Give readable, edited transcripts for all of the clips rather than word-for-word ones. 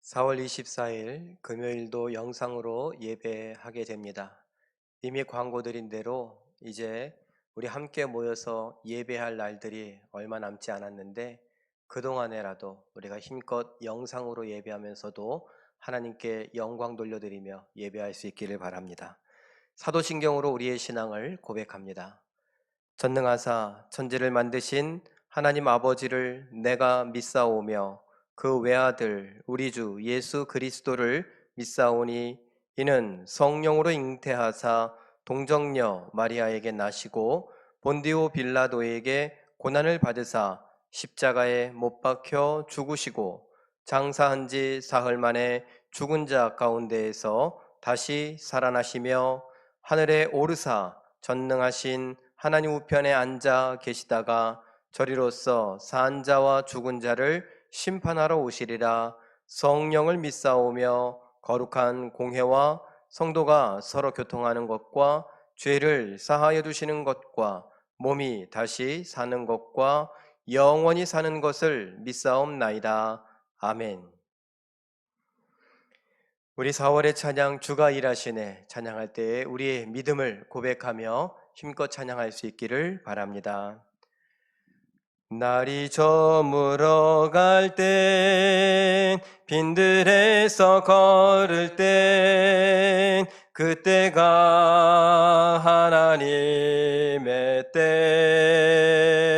4월 24일 금요일도 영상으로 예배하게 됩니다. 이미 광고 드린 대로 이제 우리 함께 모여서 예배할 날들이 얼마 남지 않았는데 그동안에라도 우리가 힘껏 영상으로 예배하면서도 하나님께 영광 돌려드리며 예배할 수 있기를 바랍니다. 사도신경으로 우리의 신앙을 고백합니다. 전능하사 천지를 만드신 하나님 아버지를 내가 믿사오며 그 외아들 우리 주 예수 그리스도를 믿사오니 이는 성령으로 잉태하사 동정녀 마리아에게 나시고 본디오 빌라도에게 고난을 받으사 십자가에 못 박혀 죽으시고 장사한 지 사흘 만에 죽은 자 가운데에서 다시 살아나시며 하늘에 오르사 전능하신 하나님 우편에 앉아 계시다가 저리로서 산 자와 죽은 자를 심판하러 오시리라. 성령을 믿사오며 거룩한 공회와 성도가 서로 교통하는 것과 죄를 사하여 두시는 것과 몸이 다시 사는 것과 영원히 사는 것을 믿사옵나이다. 아멘. 우리 4월의 찬양 주가 일하시네 찬양할 때에 우리의 믿음을 고백하며 힘껏 찬양할 수 있기를 바랍니다. 날이 저물어 갈 땐 빈들에서 걸을 땐 그때가 하나님의 때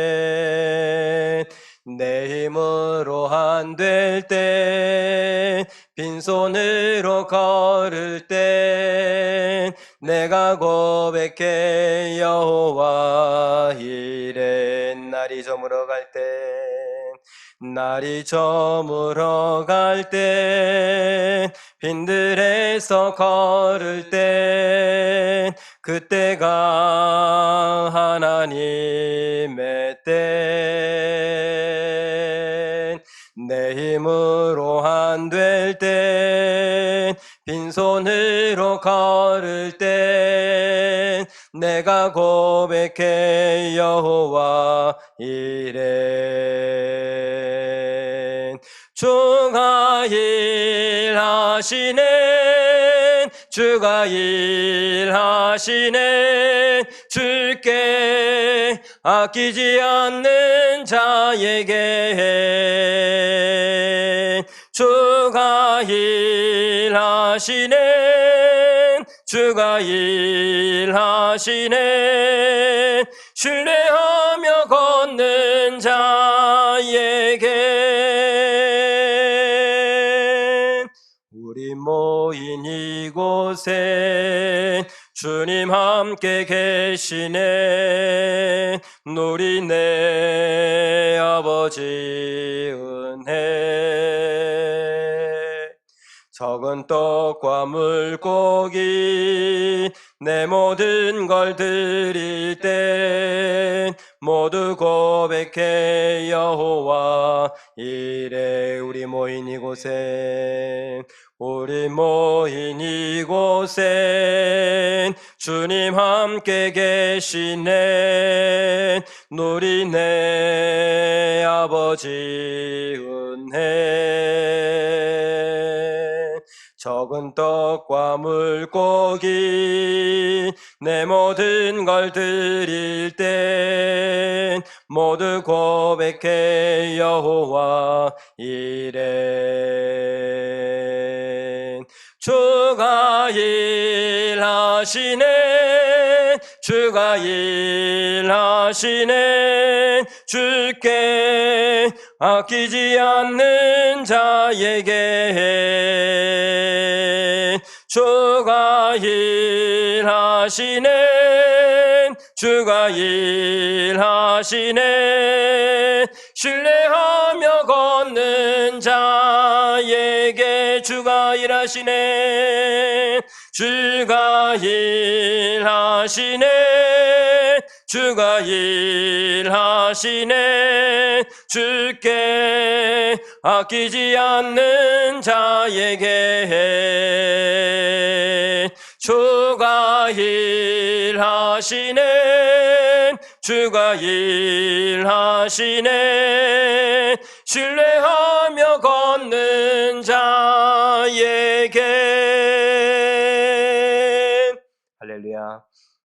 내 힘으로 안 될 땐 빈손으로 걸을 땐 내가 고백해 여호와 이래 날이 저물어 갈 땐 날이 저물어 갈 땐 빈들에서 걸을 땐 그때가 하나님의 때 내 힘으로 안 될 땐 빈손으로 걸을 땐 내가 고백해 여호와 이래 주가 일하시네 주가 일하시네 주께 아끼지 않는 자에게 주가 일하시네 주가 일하시네 신뢰하며 걷는 자에게 우리 모인 이곳에 주님 함께 계시네 누리네 아버지 은혜 적은 떡과 물고기 내 모든 걸 드릴 땐 모두 고백해 여호와 이래 우리 모인 이곳에 우리 모인 이곳엔 주님 함께 계시네 누리네 아버지 은혜 적은 떡과 물고기 내 모든 걸 드릴 땐 모두 고백해 여호와 이래 주가 일하시네 주가 일하시네 주께 아끼지 않는 자에게 주가 일하시네 주가 일하시네 신뢰하며 걷는 자에게 주가 일하시네 주가 일하시네 주가 일하시네 주께 아끼지 않는 자에게 주가 일하시네 주가 일하시네 신뢰하며 걷는 자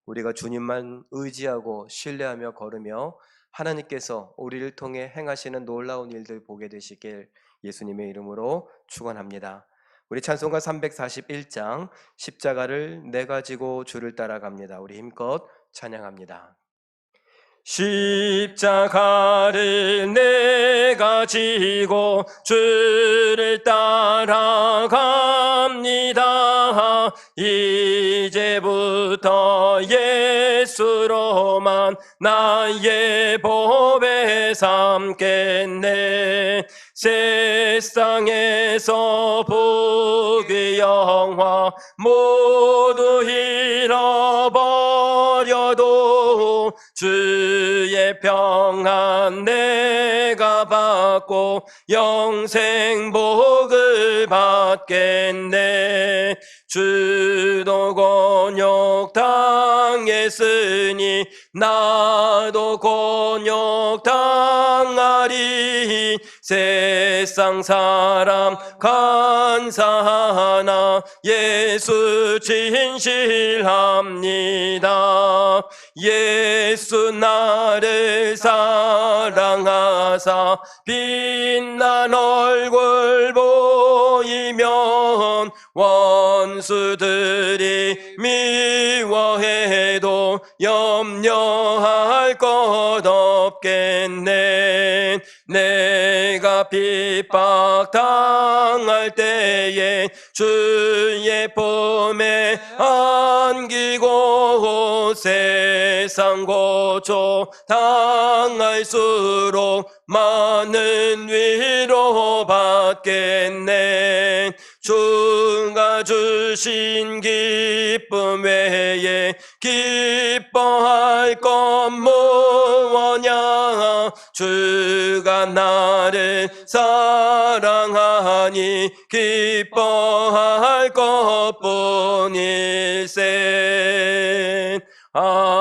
우리가 주님만 의지하고 신뢰하며 걸으며 하나님께서 우리를 통해 행하시는 놀라운 일들 보게 되시길 예수님의 이름으로 축원합니다. 우리 찬송가 341장 십자가를 내가 지고 주를 따라갑니다. 우리 힘껏 찬양합니다. 십자가를 내가 지고 주를 따라갑니다. 이제부터 예수로만 나의 보배 삼겠네. 세상에서 복의 영화 모두 잃어버려도 주의 평안 내가 받고 영생 복을 받겠네. 주도 곤욕 당했으니 나도 곤욕 당하리. 세상 사람 간사하나 예수 진실합니다. 예수 나를 사랑하사 빛난 얼굴 보이면 원수들이 미워해도 염려할 것 없겠네. 내가 핍박 당할 때에 주의 품에 안기고 세상 고초 당할수록 많은 위로 받겠네. 주가 주신 기쁨 외에 기뻐할 것 무엇냐. 주가 나를 사랑하니 기뻐할 것뿐일세. 아멘.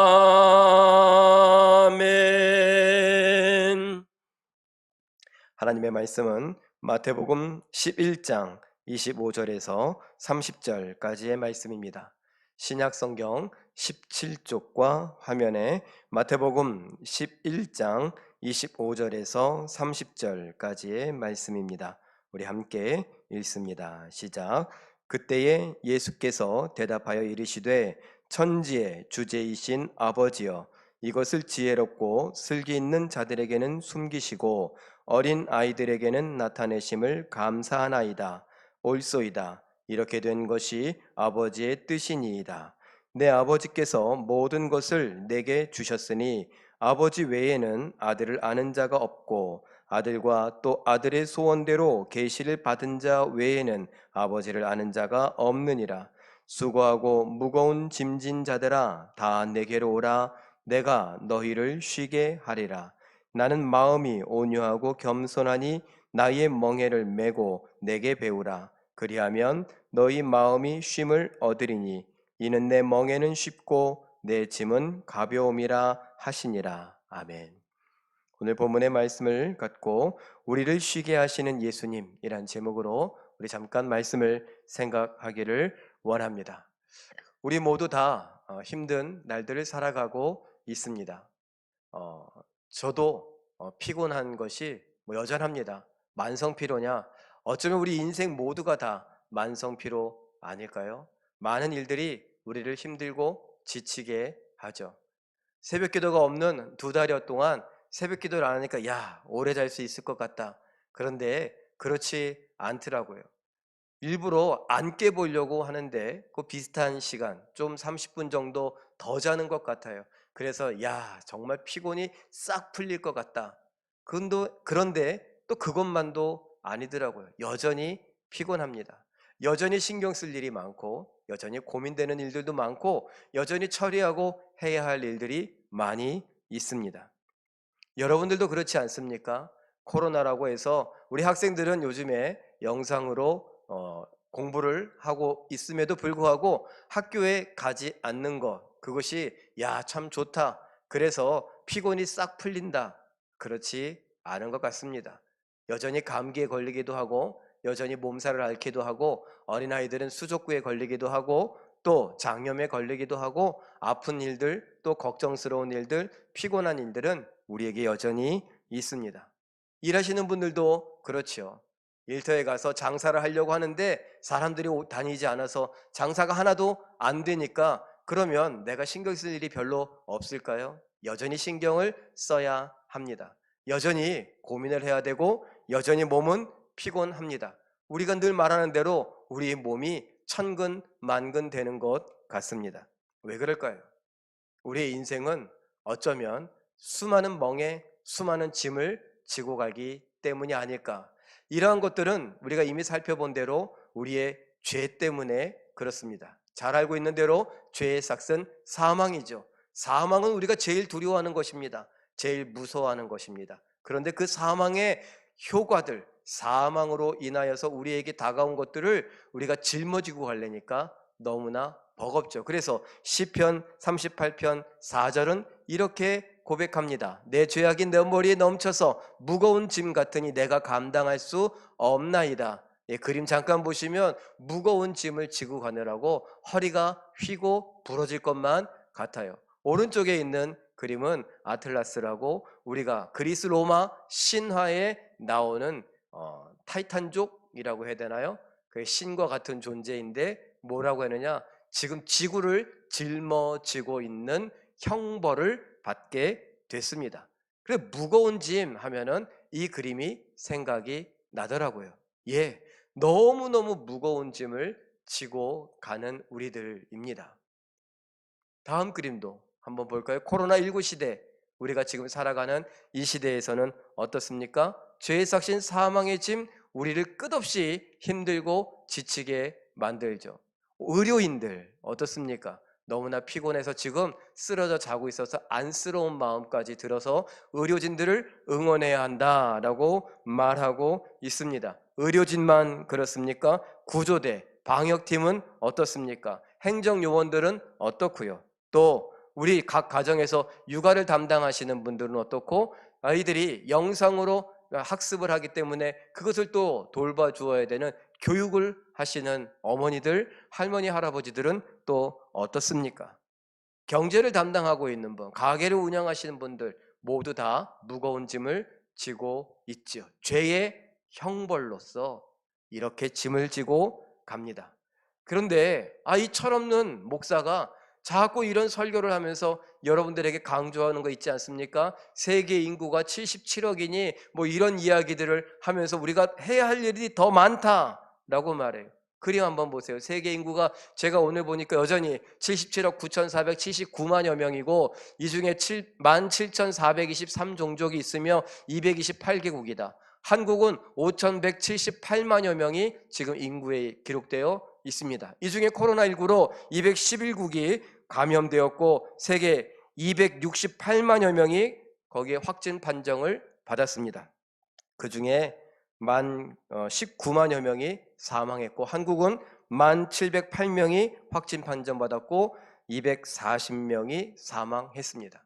하나님의 말씀은 마태복음 11장 25절에서 30절까지의 말씀입니다. 신약성경 17쪽과 화면에 마태복음 11장 25절에서 30절까지의 말씀입니다. 우리 함께 읽습니다. 시작. 그때에 예수께서 대답하여 이르시되 천지의 주제이신 아버지여, 이것을 지혜롭고 슬기 있는 자들에게는 숨기시고 어린 아이들에게는 나타내심을 감사하나이다. 옳소이다. 이렇게 된 것이 아버지의 뜻이니이다. 내 아버지께서 모든 것을 내게 주셨으니 아버지 외에는 아들을 아는 자가 없고 아들과 또 아들의 소원대로 계시를 받은 자 외에는 아버지를 아는 자가 없느니라. 수고하고 무거운 짐진 자들아, 다 내게로 오라. 내가 너희를 쉬게 하리라. 나는 마음이 온유하고 겸손하니 나의 멍에를 메고 내게 배우라. 그리하면 너희 마음이 쉼을 얻으리니 이는 내 멍에는 쉽고 내 짐은 가벼움이라 하시니라. 아멘. 오늘 본문의 말씀을 갖고 우리를 쉬게 하시는 예수님이란 제목으로 우리 잠깐 말씀을 생각하기를 원합니다. 우리 모두 다 힘든 날들을 살아가고 있습니다. 저도 피곤한 것이 여전합니다. 만성피로냐? 어쩌면 우리 인생 모두가 다 만성피로 아닐까요? 많은 일들이 우리를 힘들고 지치게 하죠. 새벽 기도가 없는 2달여 동안 새벽 기도를 안 하니까 오래 잘 수 있을 것 같다. 그런데 그렇지 않더라고요. 일부러 안 깨보려고 하는데 그 비슷한 시간, 좀 30분 정도 더 자는 것 같아요. 그래서 정말 피곤이 싹 풀릴 것 같다. 그런데 또 그것만도 아니더라고요. 여전히 피곤합니다. 여전히 신경 쓸 일이 많고 여전히 고민되는 일들도 많고 여전히 처리하고 해야 할 일들이 많이 있습니다. 여러분들도 그렇지 않습니까? 코로나라고 해서 우리 학생들은 요즘에 영상으로 공부를 하고 있음에도 불구하고 학교에 가지 않는 것, 그것이 참 좋다, 그래서 피곤이 싹 풀린다, 그렇지 않은 것 같습니다. 여전히 감기에 걸리기도 하고 여전히 몸살을 앓기도 하고 어린아이들은 수족구에 걸리기도 하고 또 장염에 걸리기도 하고 아픈 일들, 또 걱정스러운 일들, 피곤한 일들은 우리에게 여전히 있습니다. 일하시는 분들도 그렇죠. 일터에 가서 장사를 하려고 하는데 사람들이 다니지 않아서 장사가 하나도 안 되니까 그러면 내가 신경 쓸 일이 별로 없을까요? 여전히 신경을 써야 합니다. 여전히 고민을 해야 되고 여전히 몸은 피곤합니다. 우리가 늘 말하는 대로 우리 몸이 천근만근 되는 것 같습니다. 왜 그럴까요? 우리의 인생은 어쩌면 수많은 멍에 수많은 짐을 지고 가기 때문이 아닐까. 이러한 것들은 우리가 이미 살펴본 대로 우리의 죄 때문에 그렇습니다. 잘 알고 있는 대로 죄의 삭은 사망이죠. 사망은 우리가 제일 두려워하는 것입니다. 제일 무서워하는 것입니다. 그런데 그 사망의 효과들, 사망으로 인하여서 우리에게 다가온 것들을 우리가 짊어지고 가려니까 너무나 버겁죠. 그래서 시편 38편 4절은 이렇게 고백합니다. 내 죄악이 내 머리에 넘쳐서 무거운 짐 같으니 내가 감당할 수 없나이다. 예, 그림 잠깐 보시면 무거운 짐을 지고 가느라고 허리가 휘고 부러질 것만 같아요. 오른쪽에 있는 그림은 아틀라스라고 우리가 그리스 로마 신화에 나오는 타이탄족이라고 해야 되나요? 그 신과 같은 존재인데 뭐라고 하느냐? 지금 지구를 짊어지고 있는 형벌을 받게 됐습니다. 그래 무거운 짐 하면은 이 그림이 생각이 나더라고요. 예, 너무너무 무거운 짐을 지고 가는 우리들입니다. 다음 그림도 한번 볼까요? 코로나19 시대, 우리가 지금 살아가는 이 시대에서는 어떻습니까? 죄의 삭신 사망의 짐, 우리를 끝없이 힘들고 지치게 만들죠. 의료인들 어떻습니까? 너무나 피곤해서 지금 쓰러져 자고 있어서 안쓰러운 마음까지 들어서 의료진들을 응원해야 한다라고 말하고 있습니다. 의료진만 그렇습니까? 구조대, 방역팀은 어떻습니까? 행정요원들은 어떻고요? 또 우리 각 가정에서 육아를 담당하시는 분들은 어떻고 아이들이 영상으로 학습을 하기 때문에 그것을 또 돌봐주어야 되는 교육을 하시는 어머니들, 할머니, 할아버지들은 또 어떻습니까? 경제를 담당하고 있는 분, 가게를 운영하시는 분들 모두 다 무거운 짐을 지고 있지요. 죄의 형벌로서 이렇게 짐을 지고 갑니다. 그런데 이 철없는 목사가 자꾸 이런 설교를 하면서 여러분들에게 강조하는 거 있지 않습니까? 세계 인구가 77억이니 뭐 이런 이야기들을 하면서 우리가 해야 할 일이 더 많다라고 말해요. 그림 한번 보세요. 세계 인구가 제가 오늘 보니까 여전히 77억 9,479만여 명이고 이 중에 17,423종족이 있으며 228개국이다. 한국은 5,178만여 명이 지금 인구에 기록되어 있습니다. 이 중에 코로나19로 211국이 감염되었고 세계 268만여 명이 거기에 확진 판정을 받았습니다. 그 중에 19만여 명이 사망했고 한국은 1,708명이 확진 판정받았고 240명이 사망했습니다.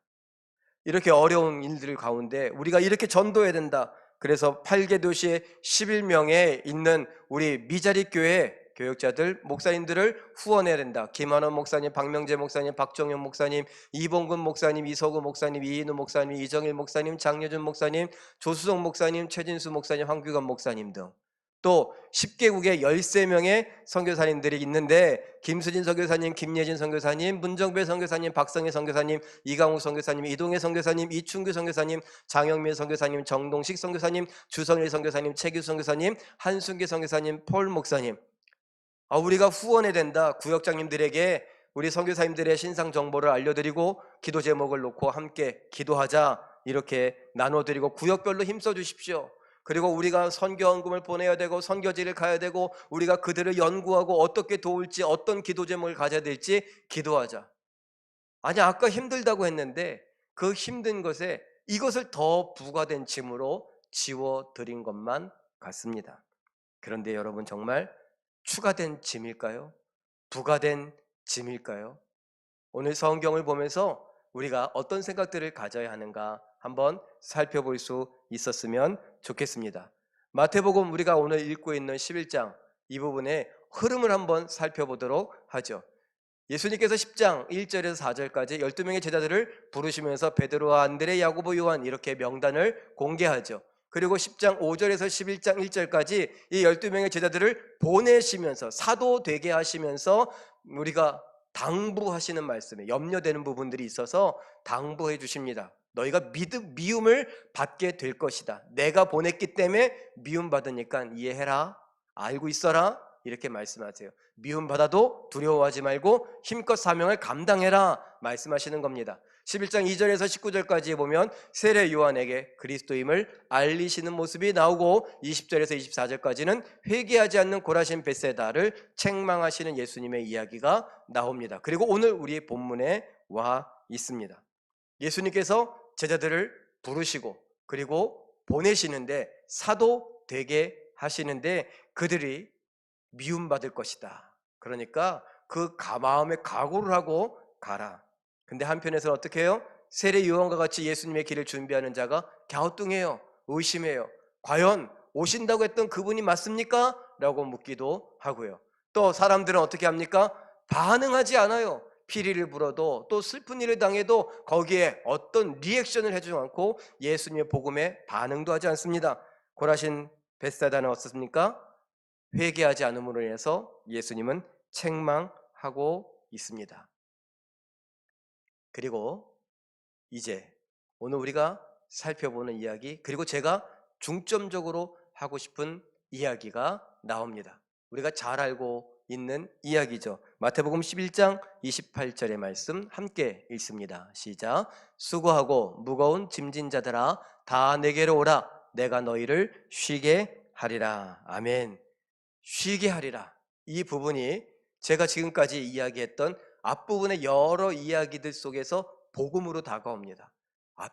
이렇게 어려운 일들 가운데 우리가 이렇게 전도해야 된다. 그래서 8개 도시에 11명에 있는 우리 미자리 교회 교역자들, 목사님들을 후원해야 된다. 김한원 목사님, 박명재 목사님, 박정현 목사님, 이봉근 목사님, 이서구 목사님, 이인우 목사님, 이정일 목사님, 장여준 목사님, 조수성 목사님, 최진수 목사님, 황규관 목사님 등 또 10개국에 13명의 선교사님들이 있는데 김수진 선교사님, 김예진 선교사님, 문정배 선교사님, 박성희 선교사님, 이강우 선교사님, 이동혜 선교사님, 이춘규 선교사님, 장영민 선교사님, 정동식 선교사님, 주성일 선교사님, 최규 선교사님, 한순기 선교사님, 폴 목사님. 우리가 후원해야 된다. 구역장님들에게 우리 선교사님들의 신상 정보를 알려드리고 기도 제목을 놓고 함께 기도하자 이렇게 나눠드리고 구역별로 힘써 주십시오. 그리고 우리가 선교헌금을 보내야 되고 선교지를 가야 되고 우리가 그들을 연구하고 어떻게 도울지 어떤 기도 제목을 가져야 될지 기도하자. 아니 아까 힘들다고 했는데 그 힘든 것에 이것을 더 부과된 짐으로 지워드린 것만 같습니다. 그런데 여러분 정말 추가된 짐일까요? 부과된 짐일까요? 오늘 성경을 보면서 우리가 어떤 생각들을 가져야 하는가 한번 살펴볼 수 있었으면 좋겠습니다. 마태복음 우리가 오늘 읽고 있는 11장 이 부분의 흐름을 한번 살펴보도록 하죠. 예수님께서 10장 1절에서 4절까지 12명의 제자들을 부르시면서 베드로와 안드레, 야고보, 요한 이렇게 명단을 공개하죠. 그리고 10장 5절에서 11장 1절까지 이 12명의 제자들을 보내시면서 사도 되게 하시면서 우리가 당부하시는 말씀에 염려되는 부분들이 있어서 당부해 주십니다. 너희가 미움을 받게 될 것이다. 내가 보냈기 때문에 미움 받으니까 이해해라. 알고 있어라. 이렇게 말씀하세요. 미움받아도 두려워하지 말고 힘껏 사명을 감당해라 말씀하시는 겁니다. 11장 2절에서 19절까지 보면 세례 요한에게 그리스도임을 알리시는 모습이 나오고 20절에서 24절까지는 회개하지 않는 고라신 벳세다를 책망하시는 예수님의 이야기가 나옵니다. 그리고 오늘 우리의 본문에 와 있습니다. 예수님께서 제자들을 부르시고 그리고 보내시는데 사도 되게 하시는데 그들이 미움받을 것이다. 그러니까 그 마음에 각오를 하고 가라. 근데 한편에서는 어떻게 해요? 세례 요한과 같이 예수님의 길을 준비하는 자가 갸우뚱해요. 의심해요. 과연 오신다고 했던 그분이 맞습니까? 라고 묻기도 하고요. 또 사람들은 어떻게 합니까? 반응하지 않아요. 피리를 불어도 또 슬픈 일을 당해도 거기에 어떤 리액션을 해주지 않고 예수님의 복음에 반응도 하지 않습니다. 고라신 벳사다는 어떻습니까? 회개하지 않음으로 인해서 예수님은 책망하고 있습니다. 그리고 이제 오늘 우리가 살펴보는 이야기, 그리고 제가 중점적으로 하고 싶은 이야기가 나옵니다. 우리가 잘 알고 있는 이야기죠. 마태복음 11장 28절의 말씀 함께 읽습니다. 시작. 수고하고 무거운 짐진 자들아 다 내게로 오라. 내가 너희를 쉬게 하리라. 아멘. 쉬게 하리라. 이 부분이 제가 지금까지 이야기했던 앞부분의 여러 이야기들 속에서 복음으로 다가옵니다.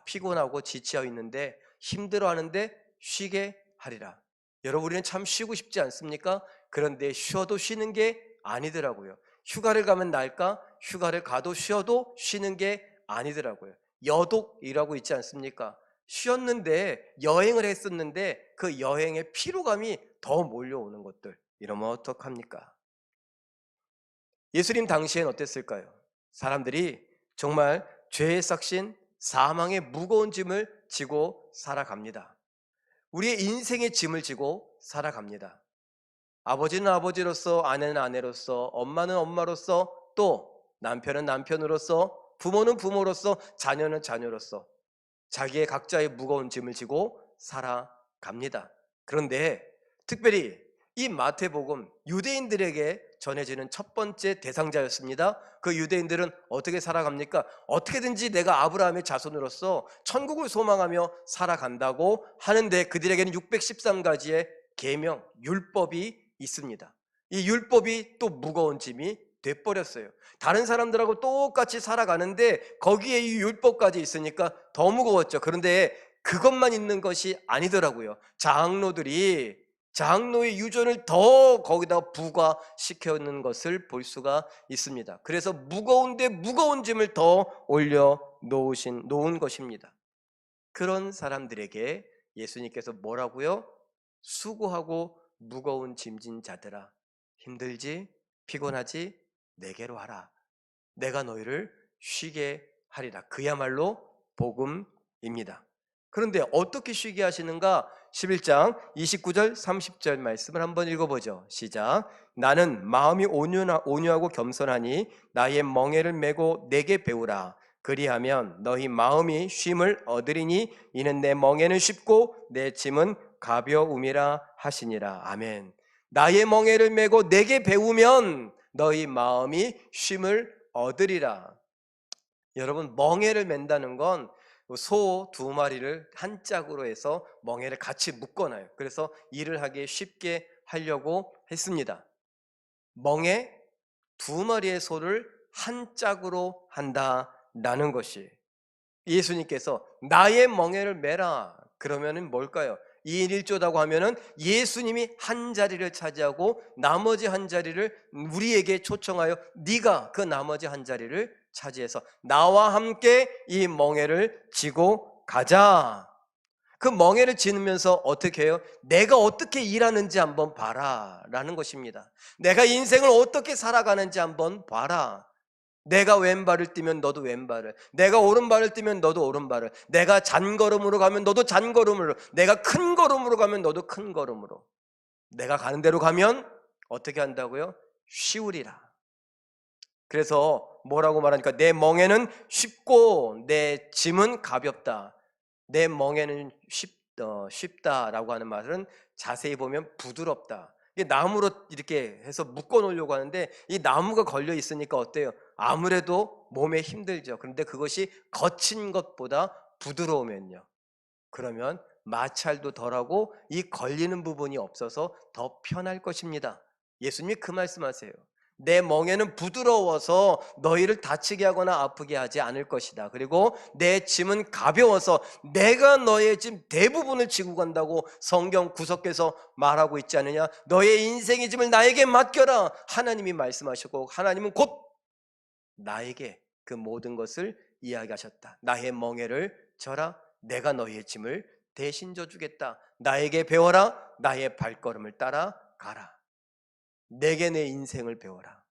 피곤하고 지쳐 있는데 힘들어하는데 쉬게 하리라. 여러분, 우리는 참 쉬고 싶지 않습니까? 그런데 쉬어도 쉬는 게 아니더라고요. 휴가를 가면 날까? 휴가를 가도 쉬어도 쉬는 게 아니더라고요. 여독이라고 있지 않습니까? 쉬었는데 여행을 했었는데 그 여행의 피로감이 더 몰려오는 것들, 이러면 어떡합니까? 예수님 당시엔 어땠을까요? 사람들이 정말 죄에 싹신 사망의 무거운 짐을 지고 살아갑니다. 우리의 인생의 짐을 지고 살아갑니다. 아버지는 아버지로서, 아내는 아내로서, 엄마는 엄마로서, 또 남편은 남편으로서, 부모는 부모로서, 자녀는 자녀로서 자기의 각자의 무거운 짐을 지고 살아갑니다. 그런데 특별히 이 마태복음, 유대인들에게 전해지는 첫 번째 대상자였습니다. 그 유대인들은 어떻게 살아갑니까? 어떻게든지 내가 아브라함의 자손으로서 천국을 소망하며 살아간다고 하는데 그들에게는 613가지의 계명, 율법이 있습니다. 이 율법이 또 무거운 짐이 돼버렸어요. 다른 사람들하고 똑같이 살아가는데 거기에 이 율법까지 있으니까 더 무거웠죠. 그런데 그것만 있는 것이 아니더라고요. 장로의 유전을 더 거기다 부과시켜놓은 것을 볼 수가 있습니다. 그래서 무거운데 무거운 짐을 더 올려 놓은 것입니다. 그런 사람들에게 예수님께서 뭐라고요? 수고하고 무거운 짐진 자들아, 힘들지? 피곤하지? 내게로 와라. 내가 너희를 쉬게 하리라. 그야말로 복음입니다. 그런데 어떻게 쉬게 하시는가? 11장 29절 30절 말씀을 한번 읽어보죠. 시작. 나는 마음이 온유하고 겸손하니 나의 멍에를 메고 내게 배우라. 그리하면 너희 마음이 쉼을 얻으리니 이는 내 멍에는 쉽고 내 짐은 가벼움이라 하시니라. 아멘. 나의 멍에를 메고 내게 배우면 너희 마음이 쉼을 얻으리라. 여러분, 멍에를 맨다는 건 소 2마리를 한 짝으로 해서 멍에를 같이 묶어놔요. 그래서 일을 하기 쉽게 하려고 했습니다. 멍에 2마리의 소를 한 짝으로 한다라는 것이, 예수님께서 나의 멍에를 메라 그러면은 뭘까요? 2인 1조라고 하면은 예수님이 한 자리를 차지하고 나머지 한 자리를 우리에게 초청하여 네가 그 나머지 한 자리를 차지해서 나와 함께 이 멍에를 지고 가자. 그 멍에를 지면서 어떻게 해요? 내가 어떻게 일하는지 한번 봐라 라는 것입니다. 내가 인생을 어떻게 살아가는지 한번 봐라. 내가 왼발을 뛰면 너도 왼발을, 내가 오른발을 뛰면 너도 오른발을, 내가 잔걸음으로 가면 너도 잔걸음으로, 내가 큰 걸음으로 가면 너도 큰 걸음으로, 내가 가는 대로 가면 어떻게 한다고요? 쉬우리라. 그래서 뭐라고 말하니까 내 멍에는 쉽고 내 짐은 가볍다. 내 멍에는 쉽다라고 하는 말은 자세히 보면 부드럽다. 이게 나무로 이렇게 해서 묶어 놓으려고 하는데 이 나무가 걸려 있으니까 어때요? 아무래도 몸에 힘들죠. 그런데 그것이 거친 것보다 부드러우면요, 그러면 마찰도 덜하고 이 걸리는 부분이 없어서 더 편할 것입니다. 예수님이 그 말씀하세요. 내 멍에는 부드러워서 너희를 다치게 하거나 아프게 하지 않을 것이다. 그리고 내 짐은 가벼워서 내가 너의 짐 대부분을 지고 간다고 성경 구석에서 말하고 있지 않느냐. 너의 인생의 짐을 나에게 맡겨라. 하나님이 말씀하셨고 하나님은 곧 나에게 그 모든 것을 이야기하셨다. 나의 멍에를 져라. 내가 너희의 짐을 대신 져주겠다. 나에게 배워라. 나의 발걸음을 따라가라. 내게 내 인생을 배워라.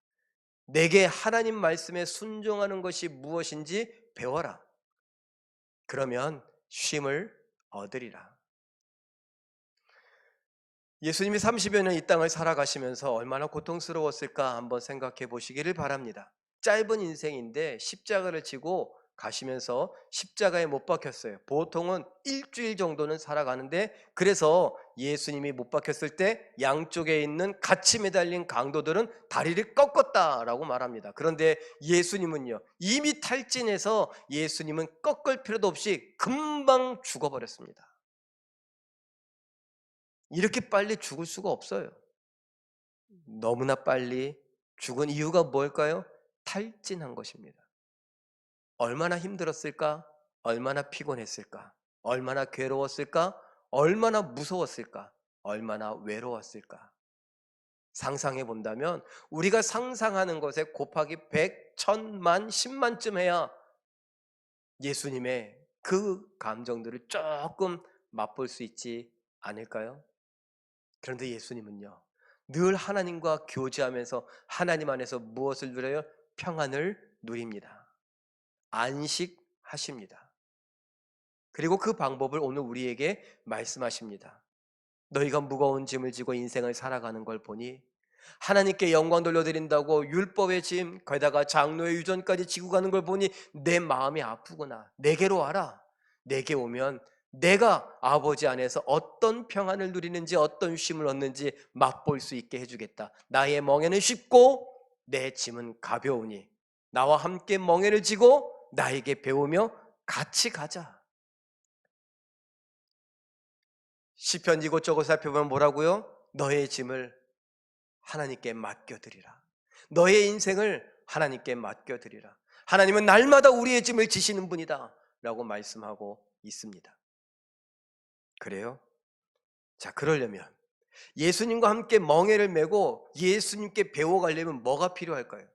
내게 하나님 말씀에 순종하는 것이 무엇인지 배워라. 그러면 쉼을 얻으리라. 예수님이 30여 년 이 땅을 살아가시면서 얼마나 고통스러웠을까 한번 생각해 보시기를 바랍니다. 짧은 인생인데 십자가를 지고 가시면서 십자가에 못 박혔어요. 보통은 일주일 정도는 살아가는데, 그래서 예수님이 못 박혔을 때 양쪽에 있는 같이 매달린 강도들은 다리를 꺾었다라고 말합니다. 그런데 예수님은요, 이미 탈진해서 예수님은 꺾을 필요도 없이 금방 죽어버렸습니다. 이렇게 빨리 죽을 수가 없어요. 너무나 빨리 죽은 이유가 뭘까요? 탈진한 것입니다. 얼마나 힘들었을까? 얼마나 피곤했을까? 얼마나 괴로웠을까? 얼마나 무서웠을까? 얼마나 외로웠을까? 상상해 본다면 우리가 상상하는 것에 곱하기 100, 1000만, 10만쯤 해야 예수님의 그 감정들을 조금 맛볼 수 있지 않을까요? 그런데 예수님은요, 늘 하나님과 교제하면서 하나님 안에서 무엇을 누려요? 평안을 누립니다. 안식하십니다. 그리고 그 방법을 오늘 우리에게 말씀하십니다. 너희가 무거운 짐을 지고 인생을 살아가는 걸 보니 하나님께 영광 돌려드린다고 율법의 짐, 거기다가 장로의 유전까지 지고 가는 걸 보니 내 마음이 아프구나. 내게로 와라. 내게 오면 내가 아버지 안에서 어떤 평안을 누리는지, 어떤 쉼을 얻는지 맛볼 수 있게 해주겠다. 나의 멍에는 쉽고 내 짐은 가벼우니 나와 함께 멍에를 지고 나에게 배우며 같이 가자. 시편 이곳저곳 살펴보면 뭐라고요? 너의 짐을 하나님께 맡겨드리라. 너의 인생을 하나님께 맡겨드리라. 하나님은 날마다 우리의 짐을 지시는 분이다 라고 말씀하고 있습니다. 그래요? 자, 그러려면 예수님과 함께 멍에를 메고 예수님께 배워가려면 뭐가 필요할까요?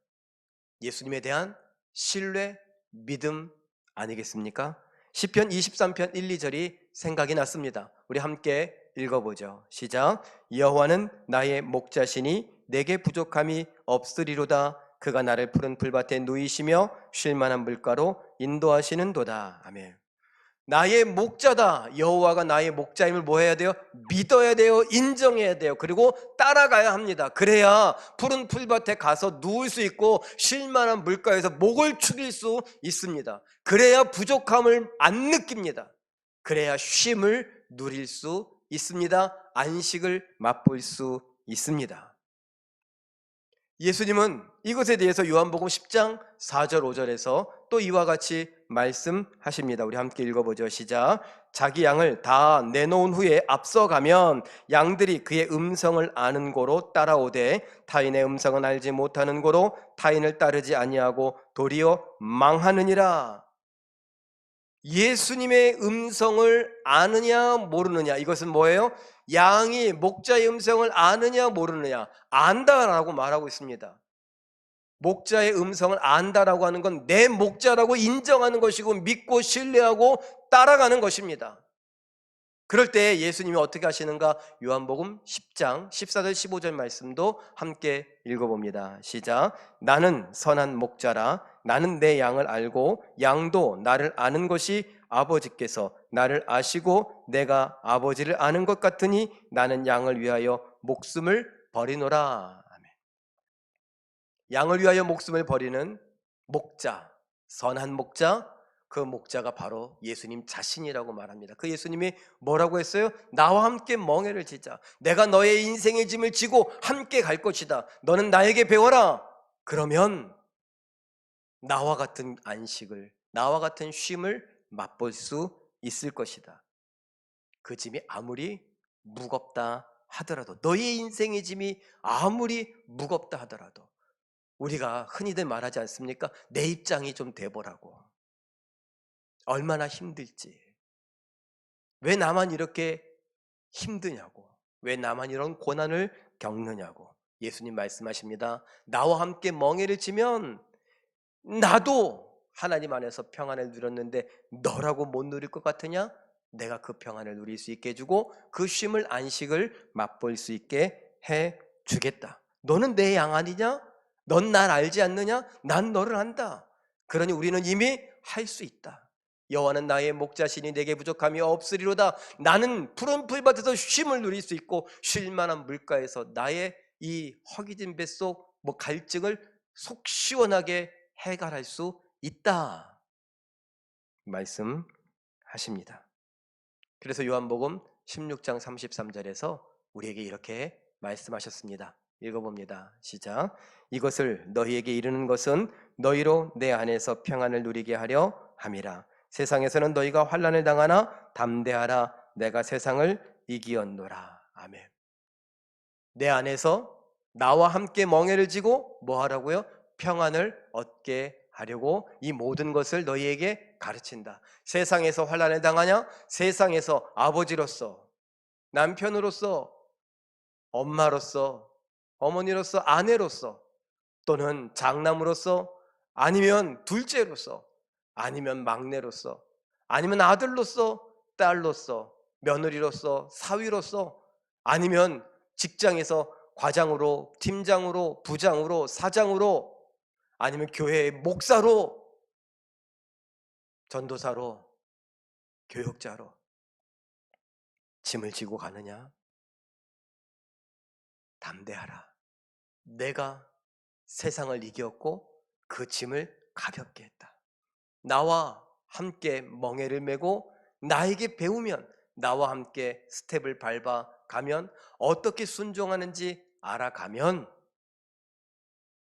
예수님에 대한 신뢰, 믿음 아니겠습니까? 시편 23편 1, 2절이 생각이 났습니다. 우리 함께 읽어보죠. 시작. 여호와는 나의 목자시니 내게 부족함이 없으리로다. 그가 나를 푸른 풀밭에 누이시며 쉴 만한 물가로 인도하시는도다. 아멘. 나의 목자다. 여호와가 나의 목자임을 뭐 해야 돼요? 믿어야 돼요. 인정해야 돼요. 그리고 따라가야 합니다. 그래야 푸른 풀밭에 가서 누울 수 있고 쉴 만한 물가에서 목을 축일 수 있습니다. 그래야 부족함을 안 느낍니다. 그래야 쉼을 누릴 수 있습니다. 안식을 맛볼 수 있습니다. 예수님은 이것에 대해서 요한복음 10장 4절 5절에서 또 이와 같이 말씀하십니다. 우리 함께 읽어보죠. 시작. 자기 양을 다 내놓은 후에 앞서가면 양들이 그의 음성을 아는 고로 따라오되 타인의 음성은 알지 못하는 고로 타인을 따르지 아니하고 도리어 망하느니라. 예수님의 음성을 아느냐 모르느냐, 이것은 뭐예요? 양이 목자의 음성을 아느냐 모르느냐, 안다라고 말하고 있습니다. 목자의 음성을 안다라고 하는 건 내 목자라고 인정하는 것이고 믿고 신뢰하고 따라가는 것입니다. 그럴 때 예수님이 어떻게 하시는가? 요한복음 10장 14절 15절 말씀도 함께 읽어봅니다. 시작. 나는 선한 목자라. 나는 내 양을 알고 양도 나를 아는 것이 아버지께서 나를 아시고 내가 아버지를 아는 것 같으니 나는 양을 위하여 목숨을 버리노라. 아멘. 양을 위하여 목숨을 버리는 목자, 선한 목자, 그 목자가 바로 예수님 자신이라고 말합니다. 그 예수님이 뭐라고 했어요? 나와 함께 멍에를 지자. 내가 너의 인생의 짐을 지고 함께 갈 것이다. 너는 나에게 배워라. 그러면 나와 같은 안식을, 나와 같은 쉼을 맛볼 수 있을 것이다. 그 짐이 아무리 무겁다 하더라도, 너의 인생의 짐이 아무리 무겁다 하더라도, 우리가 흔히들 말하지 않습니까? 내 입장이 좀 돼보라고. 얼마나 힘들지. 왜 나만 이렇게 힘드냐고. 왜 나만 이런 고난을 겪느냐고. 예수님 말씀하십니다. 나와 함께 멍에를 지면 나도 하나님 안에서 평안을 누렸는데 너라고 못 누릴 것 같으냐? 내가 그 평안을 누릴 수 있게 해주고 그 쉼을, 안식을 맛볼 수 있게 해주겠다. 너는 내 양 아니냐? 넌 날 알지 않느냐? 난 너를 안다. 그러니 우리는 이미 할 수 있다. 여호와는 나의 목자시니 내게 부족함이 없으리로다. 나는 푸른 풀밭에서 쉼을 누릴 수 있고 쉴 만한 물가에서 나의 이 허기진 뱃속 갈증을 속 시원하게 해결할 수 있다 말씀하십니다. 그래서 요한복음 16장 33절에서 우리에게 이렇게 말씀하셨습니다. 읽어봅니다. 시작. 이것을 너희에게 이르는 것은 너희로 내 안에서 평안을 누리게 하려 함이라. 세상에서는 너희가 환난을 당하나 담대하라. 내가 세상을 이기었노라. 아멘. 내 안에서 나와 함께 멍에를 지고 뭐 하라고요? 평안을 얻게 하려고 이 모든 것을 너희에게 가르친다. 세상에서 환난을 당하냐? 세상에서 아버지로서, 남편으로서, 엄마로서, 어머니로서, 아내로서, 또는 장남으로서, 아니면 둘째로서, 아니면 막내로서, 아니면 아들로서, 딸로서, 며느리로서, 사위로서, 아니면 직장에서 과장으로, 팀장으로, 부장으로, 사장으로, 아니면 교회의 목사로, 전도사로, 교육자로 짐을 지고 가느냐? 담대하라. 내가 세상을 이겼고 그 짐을 가볍게 했다. 나와 함께 멍에를 메고 나에게 배우면, 나와 함께 스텝을 밟아 가면, 어떻게 순종하는지 알아가면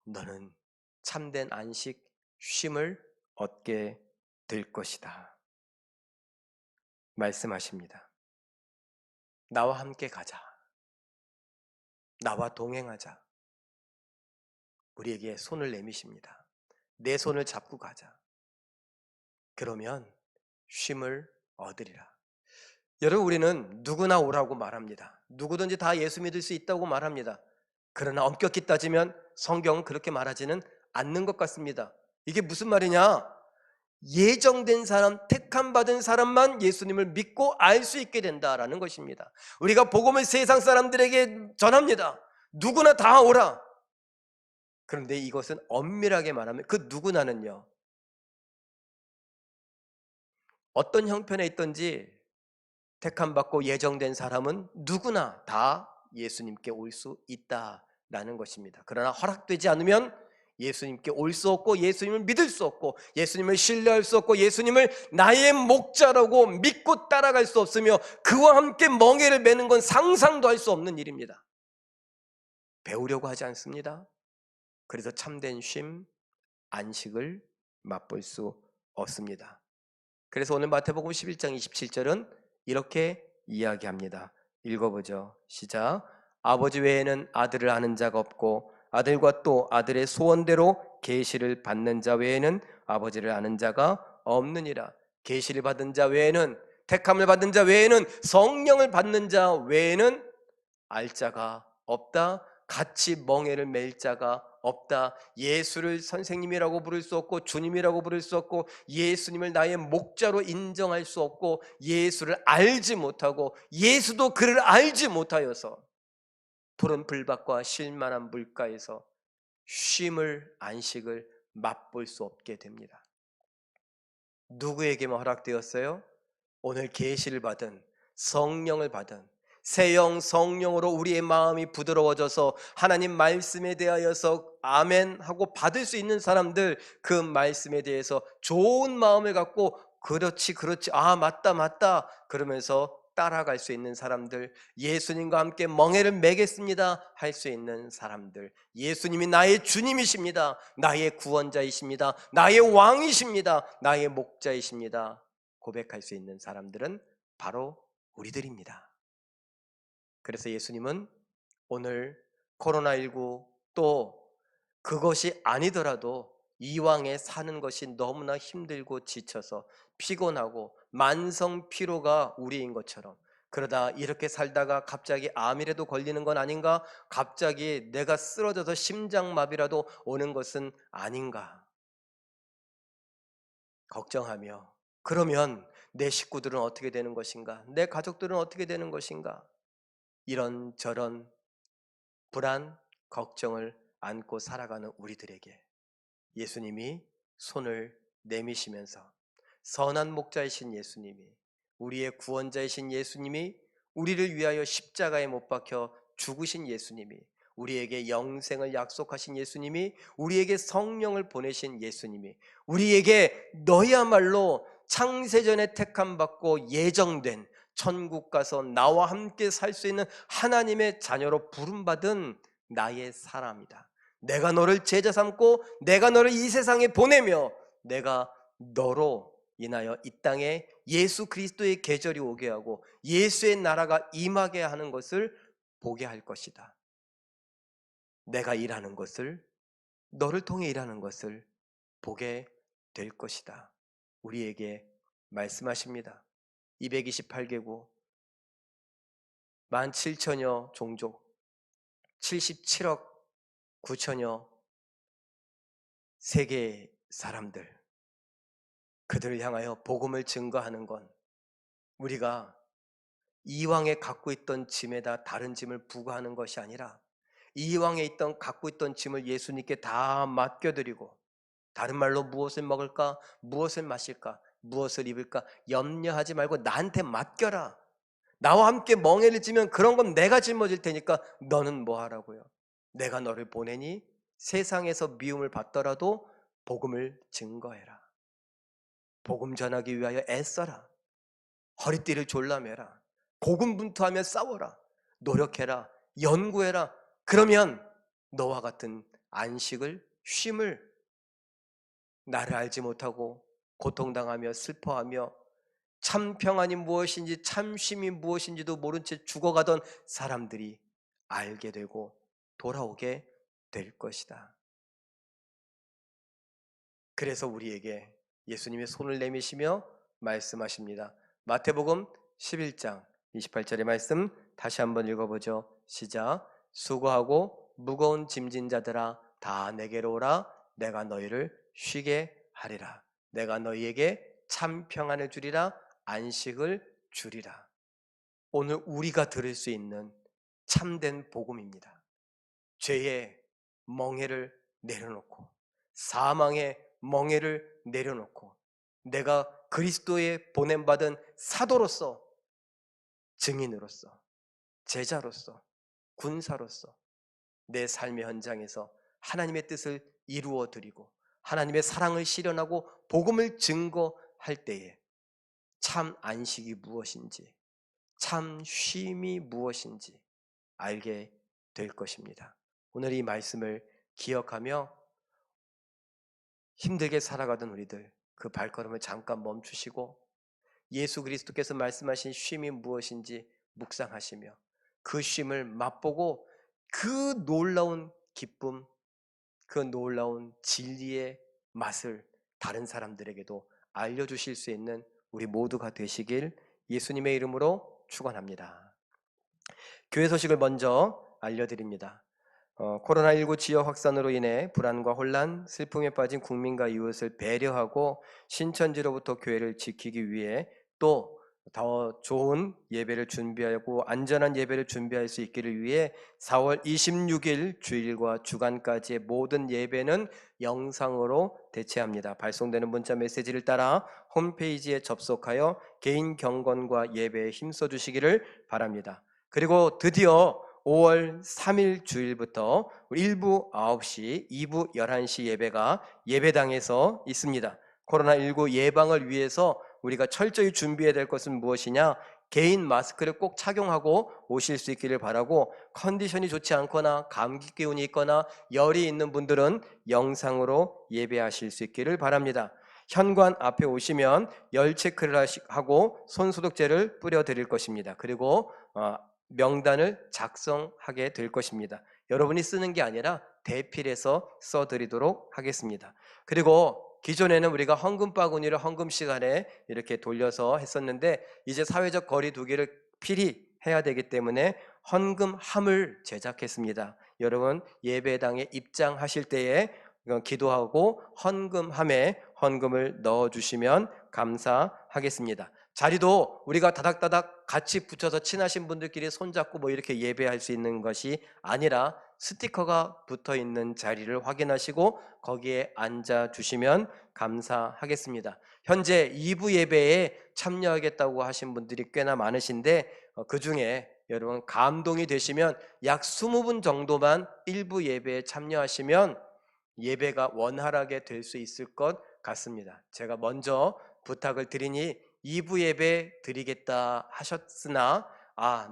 너는 참된 안식, 쉼을 얻게 될 것이다 말씀하십니다. 나와 함께 가자. 나와 동행하자. 우리에게 손을 내미십니다. 내 손을 잡고 가자. 그러면 쉼을 얻으리라. 여러분, 우리는 누구나 오라고 말합니다. 누구든지 다 예수 믿을 수 있다고 말합니다. 그러나 엄격히 따지면 성경은 그렇게 말하지는 않는 것 같습니다. 이게 무슨 말이냐? 예정된 사람, 택함 받은 사람만 예수님을 믿고 알 수 있게 된다라는 것입니다. 우리가 복음을 세상 사람들에게 전합니다. 누구나 다 오라. 그런데 이것은 엄밀하게 말하면 그 누구나는요, 어떤 형편에 있든지 택함 받고 예정된 사람은 누구나 다 예수님께 올 수 있다라는 것입니다. 그러나 허락되지 않으면 예수님께 올 수 없고, 예수님을 믿을 수 없고, 예수님을 신뢰할 수 없고, 예수님을 나의 목자라고 믿고 따라갈 수 없으며 그와 함께 멍에를 매는 건 상상도 할 수 없는 일입니다. 배우려고 하지 않습니다. 그래서 참된 쉼, 안식을 맛볼 수 없습니다. 그래서 오늘 마태복음 11장 27절은 이렇게 이야기합니다. 읽어보죠. 시작. 아버지 외에는 아들을 아는 자가 없고 아들과 또 아들의 소원대로 계시를 받는 자 외에는 아버지를 아는 자가 없느니라. 계시를 받은 자 외에는, 택함을 받은 자 외에는, 성령을 받는 자 외에는 알 자가 없다. 같이 멍에를 맬 자가 없다. 예수를 선생님이라고 부를 수 없고, 주님이라고 부를 수 없고, 예수님을 나의 목자로 인정할 수 없고, 예수를 알지 못하고 예수도 그를 알지 못하여서 푸른 불밭과 쉴만한 물가에서 쉼을, 안식을 맛볼 수 없게 됩니다. 누구에게만 허락되었어요? 오늘 계시를 받은, 성령을 받은 새영 성령으로 우리의 마음이 부드러워져서 하나님 말씀에 대하여서 아멘 하고 받을 수 있는 사람들, 그 말씀에 대해서 좋은 마음을 갖고 그렇지 그렇지 맞다 맞다 그러면서 따라갈 수 있는 사람들, 예수님과 함께 멍에를 매겠습니다 할 수 있는 사람들, 예수님이 나의 주님이십니다, 나의 구원자이십니다, 나의 왕이십니다, 나의 목자이십니다 고백할 수 있는 사람들은 바로 우리들입니다. 그래서 예수님은 오늘 코로나19 또 그것이 아니더라도 이왕에 사는 것이 너무나 힘들고 지쳐서 피곤하고 만성 피로가 우리인 것처럼, 그러다 이렇게 살다가 갑자기 암이라도 걸리는 건 아닌가, 갑자기 내가 쓰러져서 심장마비라도 오는 것은 아닌가 걱정하며, 그러면 내 식구들은 어떻게 되는 것인가, 내 가족들은 어떻게 되는 것인가, 이런저런 불안, 걱정을 안고 살아가는 우리들에게 예수님이 손을 내미시면서, 선한 목자이신 예수님이, 우리의 구원자이신 예수님이, 우리를 위하여 십자가에 못 박혀 죽으신 예수님이, 우리에게 영생을 약속하신 예수님이, 우리에게 성령을 보내신 예수님이, 우리에게 너희야말로 창세전에 택함받고 예정된 천국 가서 나와 함께 살 수 있는 하나님의 자녀로 부름받은 나의 사람이다, 내가 너를 제자 삼고 내가 너를 이 세상에 보내며 내가 너로 인하여 이 땅에 예수 그리스도의 계절이 오게 하고 예수의 나라가 임하게 하는 것을 보게 할 것이다. 내가 일하는 것을, 너를 통해 일하는 것을 보게 될 것이다. 우리에게 말씀하십니다. 228개국 17,000여 종족 77억 9천여 세계 사람들, 그들을 향하여 복음을 증거하는 건 우리가 이왕에 갖고 있던 짐에다 다른 짐을 부과하는 것이 아니라 이왕에 갖고 있던 짐을 예수님께 다 맡겨드리고, 다른 말로 무엇을 먹을까, 무엇을 마실까, 무엇을 입을까 염려하지 말고 나한테 맡겨라. 나와 함께 멍에를 지면 그런 건 내가 짊어질 테니까 너는 뭐 하라고요. 내가 너를 보내니 세상에서 미움을 받더라도 복음을 증거해라. 복음 전하기 위하여 애써라. 허리띠를 졸라매라. 고군분투하며 싸워라. 노력해라. 연구해라. 그러면 너와 같은 안식을, 쉼을, 나를 알지 못하고 고통당하며 슬퍼하며 참 평안이 무엇인지 참 쉼이 무엇인지도 모른 채 죽어가던 사람들이 알게 되고 돌아오게 될 것이다. 그래서 우리에게 예수님의 손을 내미시며 말씀하십니다. 마태복음 11장 28절의 말씀 다시 한번 읽어보죠. 시작. 수고하고 무거운 짐진 자들아 다 내게로 오라. 내가 너희를 쉬게 하리라. 내가 너희에게 참 평안을 주리라. 안식을 주리라. 오늘 우리가 들을 수 있는 참된 복음입니다. 죄의 멍에를 내려놓고, 사망의 멍에를 내려놓고, 내가 그리스도의 보냄받은 사도로서, 증인으로서, 제자로서, 군사로서 내 삶의 현장에서 하나님의 뜻을 이루어 드리고 하나님의 사랑을 실현하고 복음을 증거할 때에 참 안식이 무엇인지, 참 쉼이 무엇인지 알게 될 것입니다. 오늘 이 말씀을 기억하며 힘들게 살아가던 우리들, 그 발걸음을 잠깐 멈추시고 예수 그리스도께서 말씀하신 쉼이 무엇인지 묵상하시며 그 쉼을 맛보고 그 놀라운 기쁨, 그 놀라운 진리의 맛을 다른 사람들에게도 알려주실 수 있는 우리 모두가 되시길 예수님의 이름으로 축원합니다. 교회 소식을 먼저 알려드립니다. 코로나19 지역 확산으로 인해 불안과 혼란, 슬픔에 빠진 국민과 이웃을 배려하고 신천지로부터 교회를 지키기 위해 또 더 좋은 예배를 준비하고 안전한 예배를 준비할 수 있기를 위해 4월 26일 주일과 주간까지의 모든 예배는 영상으로 대체합니다. 발송되는 문자 메시지를 따라 홈페이지에 접속하여 개인 경건과 예배에 힘써 주시기를 바랍니다. 그리고 드디어 5월 3일 주일부터 1부 9시, 2부 11시 예배가 예배당에서 있습니다. 코로나19 예방을 위해서 우리가 철저히 준비해야 될 것은 무엇이냐? 개인 마스크를 꼭 착용하고 오실 수 있기를 바라고, 컨디션이 좋지 않거나 감기 기운이 있거나 열이 있는 분들은 영상으로 예배하실 수 있기를 바랍니다. 현관 앞에 오시면 열 체크를 하고 손소독제를 뿌려 드릴 것입니다. 그리고 명단을 작성하게 될 것입니다. 여러분이 쓰는 게 아니라 대필해서 써드리도록 하겠습니다. 그리고 기존에는 우리가 헌금 바구니를 헌금 시간에 이렇게 돌려서 했었는데, 이제 사회적 거리 두기를 필히 해야 되기 때문에 헌금함을 제작했습니다. 여러분 예배당에 입장하실 때에 기도하고 헌금함에 헌금을 넣어주시면 감사하겠습니다. 자리도 우리가 다닥다닥 같이 붙여서 친하신 분들끼리 손잡고 뭐 이렇게 예배할 수 있는 것이 아니라 스티커가 붙어 있는 자리를 확인하시고 거기에 앉아 주시면 감사하겠습니다. 현재 2부 예배에 참여하겠다고 하신 분들이 꽤나 많으신데, 그 중에 여러분 감동이 되시면 약 20분 정도만 1부 예배에 참여하시면 예배가 원활하게 될 수 있을 것 같습니다. 제가 먼저 부탁을 드리니 2부 예배 드리겠다 하셨으나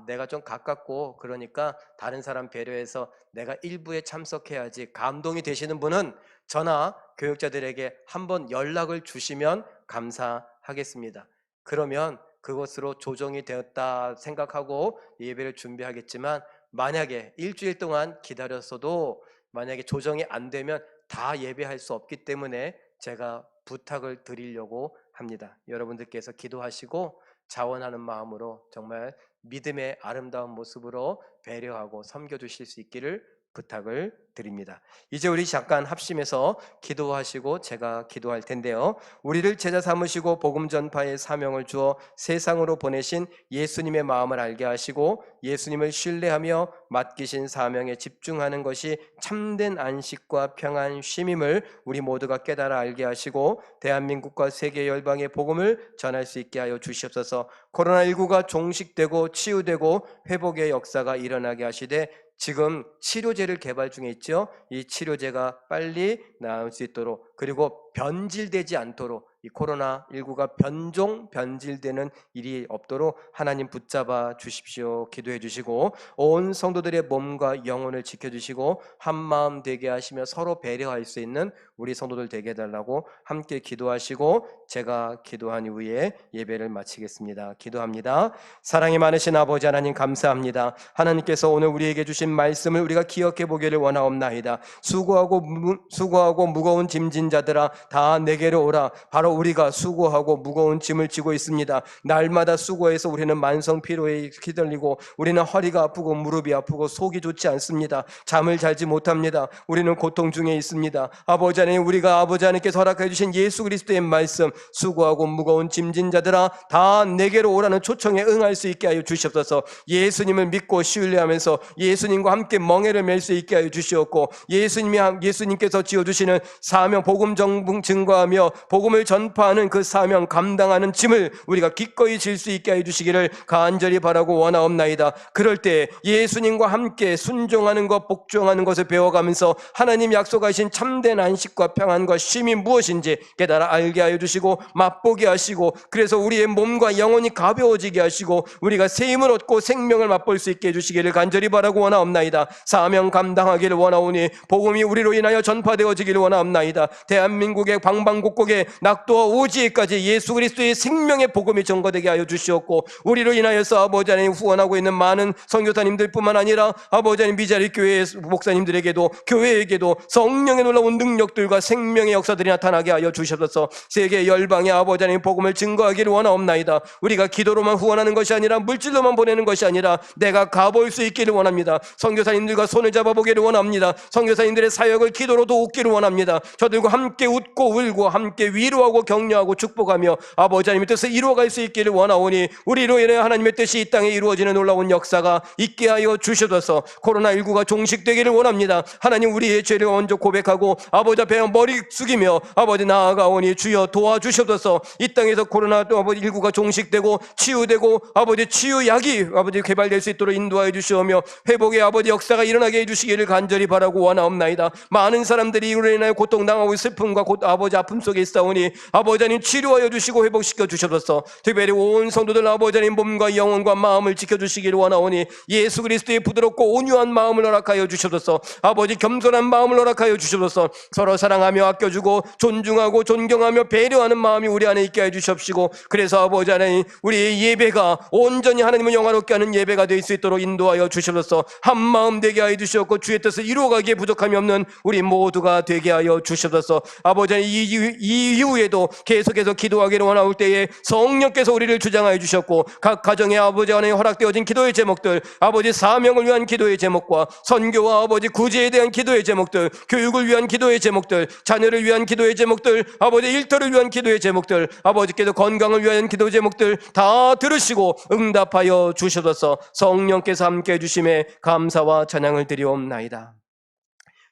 내가 좀 가깝고 그러니까 다른 사람 배려해서 내가 1부에 참석해야지, 감동이 되시는 분은 저나 교육자들에게 한번 연락을 주시면 감사하겠습니다. 그러면 그것으로 조정이 되었다 생각하고 예배를 준비하겠지만, 만약에 일주일 동안 기다렸어도 만약에 조정이 안 되면 다 예배할 수 없기 때문에 제가 부탁을 드리려고 합니다. 여러분들께서 기도하시고 자원하는 마음으로 정말 믿음의 아름다운 모습으로 배려하고 섬겨주실 수 있기를 부탁을 드립니다. 이제 우리 잠깐 합심해서 기도하시고 제가 기도할 텐데요. 우리를 제자 삼으시고 복음 전파의 사명을 주어 세상으로 보내신 예수님의 마음을 알게 하시고 예수님을 신뢰하며 맡기신 사명에 집중하는 것이 참된 안식과 평안 쉼임을 우리 모두가 깨달아 알게 하시고 대한민국과 세계 열방의 복음을 전할 수 있게 하여 주시옵소서. 코로나19가 종식되고 치유되고 회복의 역사가 일어나게 하시되, 지금 치료제를 개발 중에 있죠. 이 치료제가 빨리 나올 수 있도록, 그리고 변질되지 않도록, 이 코로나19가 변질되는 일이 없도록 하나님 붙잡아 주십시오. 기도해 주시고 온 성도들의 몸과 영혼을 지켜주시고 한마음 되게 하시며 서로 배려할 수 있는 우리 성도들 되게 해달라고 함께 기도하시고 제가 기도한 이후에 예배를 마치겠습니다. 기도합니다. 사랑이 많으신 아버지 하나님, 감사합니다. 하나님께서 오늘 우리에게 주신 말씀을 우리가 기억해 보기를 원하옵나이다. 수고하고 무거운 짐진 자들아 다 내게로 오라. 바로 우리가 수고하고 무거운 짐을 지고 있습니다. 날마다 수고해서 우리는 만성 피로에 휘둘리고 우리는 허리가 아프고 무릎이 아프고 속이 좋지 않습니다. 잠을 자지 못합니다. 우리는 고통 중에 있습니다. 아버지 하나님, 우리가 아버지 하나님께서 허락해 주신 예수 그리스도의 말씀, 수고하고 무거운 짐진 자들아 다 내게로 오라는 초청에 응할 수 있게 하여 주시옵소서. 예수님을 믿고 신뢰하면서 예수님과 함께 멍에를 맬 수 있게 하여 주시옵고, 예수님께서 지어주시는 사명 복음 증거하며 복음을 전파하는 그 사명 감당하는 짐을 우리가 기꺼이 질 수 있게 하여 주시기를 간절히 바라고 원하옵나이다. 그럴 때 예수님과 함께 순종하는 것, 복종하는 것을 배워가면서 하나님 약속하신 참된 안식과 평안과 쉼이 무엇인지 깨달아 알게 하여 주시고 맛보게 하시고, 그래서 우리의 몸과 영혼이 가벼워지게 하시고 우리가 새 힘을 얻고 생명을 맛볼 수 있게 해주시기를 간절히 바라고 원하옵나이다. 사명 감당하기를 원하오니 복음이 우리로 인하여 전파되어지기를 원하옵나이다. 대한민국의 방방곡곡에 낙도와 오지에까지 예수 그리스도의 생명의 복음이 전거되게 하여 주시옵고, 우리로 인하여서 아버지 하나님 후원하고 있는 많은 선교사님들 뿐만 아니라 아버지 하나님 미자리 교회 목사님들에게도 교회에게도 성령의 놀라운 능력들과 생명의 역사들이 나타나게 하여 주시옵소서. 세계 열방의 아버지 하나님 복음을 증거하기를 원하옵나이다. 우리가 기도로만 후원하는 것이 아니라 물질로만 보내는 것이 아니라 내가 가볼 수 있기를 원합니다. 선교사님들과 손을 잡아보기를 원합니다. 선교사님들의 사역을 기도로 도웃기를 원합니다. 저들과 함께 웃고 울고 함께 위로하고 위로하고 격려하고 축복하며 아버지 하나님의 뜻을 이루어갈 수 있기를 원하오니, 우리로 인해 하나님의 뜻이 이 땅에 이루어지는 놀라운 역사가 있게 하여 주셔서 코로나19가 종식되기를 원합니다. 하나님, 우리의 죄를 먼저 고백하고 아버지 앞에 머리 숙이며 아버지 나아가오니 주여 도와주셔서 이 땅에서 코로나19가 종식되고 치유되고 아버지 치유약이 아버지 개발될 수 있도록 인도하여 주시오며 회복의 아버지 역사가 일어나게 해주시기를 간절히 바라고 원하옵나이다. 많은 사람들이 이로 인하여 고통당하고 슬픔과 아버지 아픔 속에 있사오니 아버지 하나님 치료하여 주시고 회복시켜 주셔서 특별히 온 성도들 아버지 하나님 몸과 영혼과 마음을 지켜주시기를 원하오니 예수 그리스도의 부드럽고 온유한 마음을 허락하여 주셔서 아버지 겸손한 마음을 허락하여 주셔서 서로 사랑하며 아껴주고 존중하고 존경하며 배려하는 마음이 우리 안에 있게 해 주십시고, 그래서 아버지 하나님 우리의 예배가 온전히 하나님을 영화롭게 하는 예배가 될 수 있도록 인도하여 주셔서 한 마음 되게 하여 주시옵고 주의 뜻을 이루어가기에 부족함이 없는 우리 모두가 되게 하여 주셔서 아버지 하나님 이 이후에도 계속해서 기도하기를 원하올 때에 성령께서 우리를 주장하여 주셨고, 각 가정의 아버지 하나님 허락되어진 기도의 제목들, 아버지 사명을 위한 기도의 제목과 선교와 아버지 구제에 대한 기도의 제목들, 교육을 위한 기도의 제목들, 자녀를 위한 기도의 제목들, 아버지 일터를 위한 기도의 제목들, 아버지께서 건강을 위한 기도의 제목들 다 들으시고 응답하여 주셔서 성령께서 함께 해주심에 감사와 찬양을 드리옵나이다.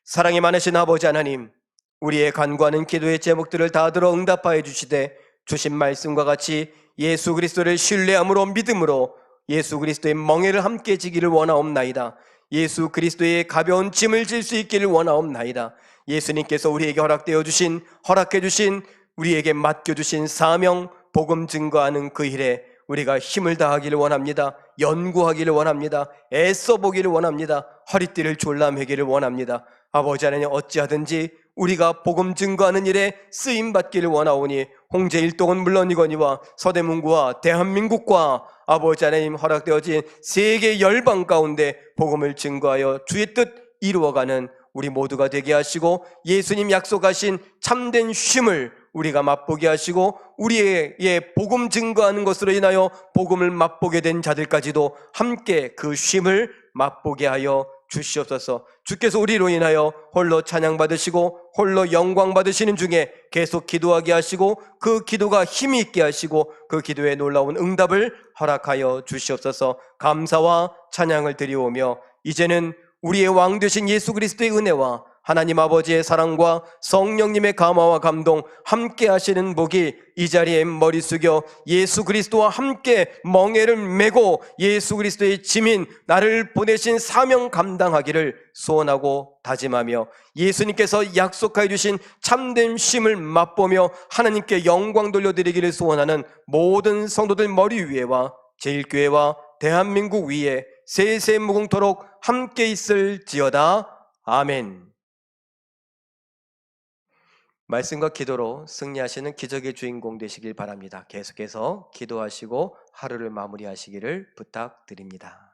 사랑이 많으신 아버지 하나님, 우리의 간구하는 기도의 제목들을 다 들어 응답하여 주시되 주신 말씀과 같이 예수 그리스도를 신뢰함으로 믿음으로 예수 그리스도의 멍에를 함께 지기를 원하옵나이다. 예수 그리스도의 가벼운 짐을 질 수 있기를 원하옵나이다. 예수님께서 우리에게 허락해 주신 우리에게 맡겨주신 사명, 복음 증거하는 그 일에 우리가 힘을 다하기를 원합니다. 연구하기를 원합니다. 애써보기를 원합니다. 허리띠를 졸라매기를 원합니다. 아버지 하나님, 어찌하든지 우리가 복음 증거하는 일에 쓰임받기를 원하오니 홍제 일동은 물론이거니와 서대문구와 대한민국과 아버지 하나님 허락되어진 세계 열방 가운데 복음을 증거하여 주의 뜻 이루어가는 우리 모두가 되게 하시고, 예수님 약속하신 참된 쉼을 우리가 맛보게 하시고, 우리의 복음 증거하는 것으로 인하여 복음을 맛보게 된 자들까지도 함께 그 쉼을 맛보게 하여 주시옵소서. 주께서 우리로 인하여 홀로 찬양받으시고 홀로 영광 받으시는 중에 계속 기도하게 하시고 그 기도가 힘이 있게 하시고 그 기도에 놀라운 응답을 허락하여 주시옵소서. 감사와 찬양을 드리오며 이제는 우리의 왕 되신 예수 그리스도의 은혜와 하나님 아버지의 사랑과 성령님의 감화와 감동 함께 하시는 복이 이 자리에 머리 숙여 예수 그리스도와 함께 멍에를 메고 예수 그리스도의 짐인 나를 보내신 사명 감당하기를 소원하고 다짐하며, 예수님께서 약속하여 주신 참된 쉼을 맛보며 하나님께 영광 돌려드리기를 소원하는 모든 성도들 머리 위에와 제일교회와 대한민국 위에 세세 무궁토록 함께 있을지어다. 아멘. 말씀과 기도로 승리하시는 기적의 주인공 되시길 바랍니다. 계속해서 기도하시고 하루를 마무리하시기를 부탁드립니다.